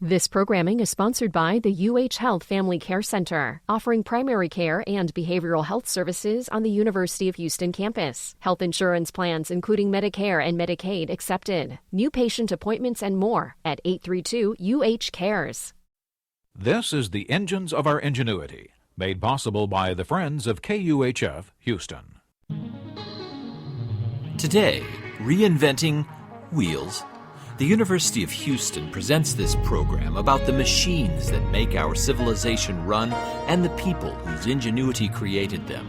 This programming is sponsored by the UH Health Family Care Center, offering primary care and behavioral health services on the University of Houston campus. Health insurance plans including Medicare and Medicaid accepted. New patient appointments and more at 832-UH-CARES. This is the Engines of Our Ingenuity, made possible by the Friends of KUHF Houston. Today, reinventing wheels. The University of Houston presents this program about the machines that make our civilization run and the people whose ingenuity created them.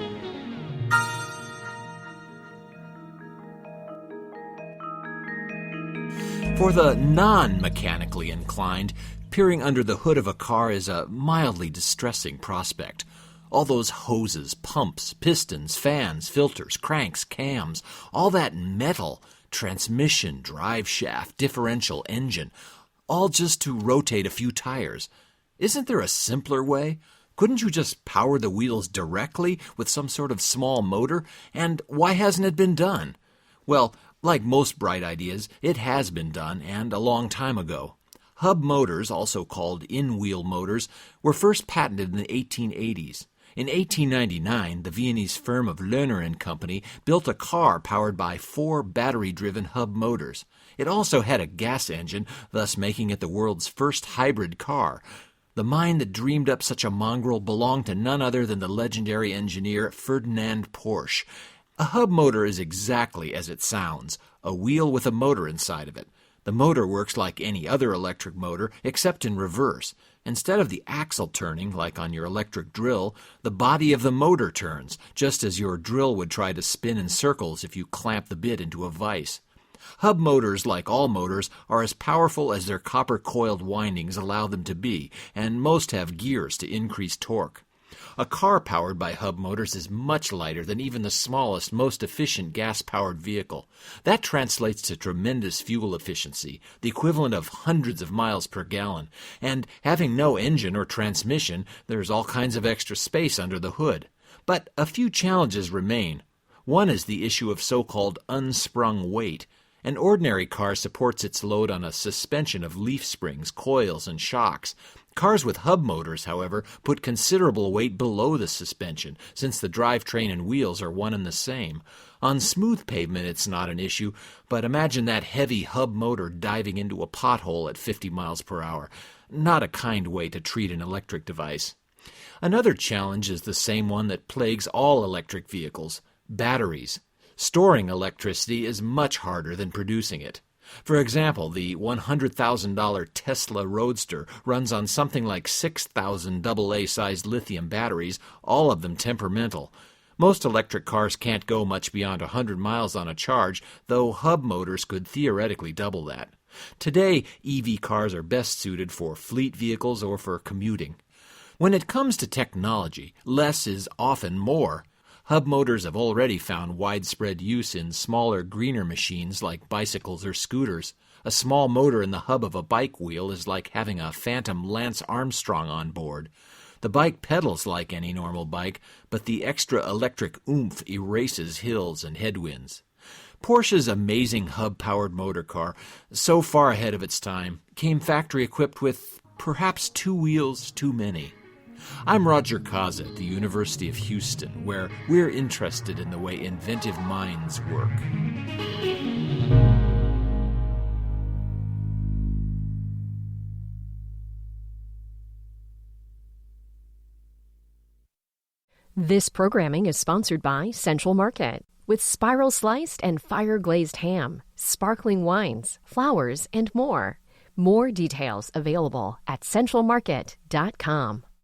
For the non-mechanically inclined, peering under the hood of a car is a mildly distressing prospect. All those hoses, pumps, pistons, fans, filters, cranks, cams, all that metal, transmission, drive shaft, differential, engine, all just to rotate a few tires. Isn't there a simpler way? Couldn't you just power the wheels directly with some sort of small motor? And why hasn't it been done? Well, like most bright ideas, it has been done, and a long time ago. Hub motors, also called in-wheel motors, were first patented in the 1880s. In 1899, the Viennese firm of Lerner & Company built a car powered by 4 battery-driven hub motors. It also had a gas engine, thus making it the world's first hybrid car. The mind that dreamed up such a mongrel belonged to none other than the legendary engineer Ferdinand Porsche. A hub motor is exactly as it sounds, a wheel with a motor inside of it. The motor works like any other electric motor, except in reverse. Instead of the axle turning, like on your electric drill, the body of the motor turns, just as your drill would try to spin in circles if you clamp the bit into a vise. Hub motors, like all motors, are as powerful as their copper-coiled windings allow them to be, and most have gears to increase torque. A car powered by hub motors is much lighter than even the smallest, most efficient gas-powered vehicle. That translates to tremendous fuel efficiency, the equivalent of hundreds of miles per gallon. And having no engine or transmission, there's all kinds of extra space under the hood. But a few challenges remain. One is the issue of so-called unsprung weight. An ordinary car supports its load on a suspension of leaf springs, coils, and shocks. Cars with hub motors, however, put considerable weight below the suspension, since the drivetrain and wheels are one and the same. On smooth pavement it's not an issue, but imagine that heavy hub motor diving into a pothole at 50 miles per hour. Not a kind way to treat an electric device. Another challenge is the same one that plagues all electric vehicles: batteries. Storing electricity is much harder than producing it. For example, the $100,000 Tesla Roadster runs on something like 6,000 AA-sized lithium batteries, all of them temperamental. Most electric cars can't go much beyond 100 miles on a charge, though hub motors could theoretically double that. Today, EV cars are best suited for fleet vehicles or for commuting. When it comes to technology, less is often more. Hub motors have already found widespread use in smaller, greener machines like bicycles or scooters. A small motor in the hub of a bike wheel is like having a phantom Lance Armstrong on board. The bike pedals like any normal bike, but the extra electric oomph erases hills and headwinds. Porsche's amazing hub-powered motor car, so far ahead of its time, came factory-equipped with perhaps 2 wheels too many. I'm Roger Kaza at the University of Houston, where we're interested in the way inventive minds work. This programming is sponsored by Central Market, with spiral sliced and fire glazed ham, sparkling wines, flowers, and more. More details available at centralmarket.com.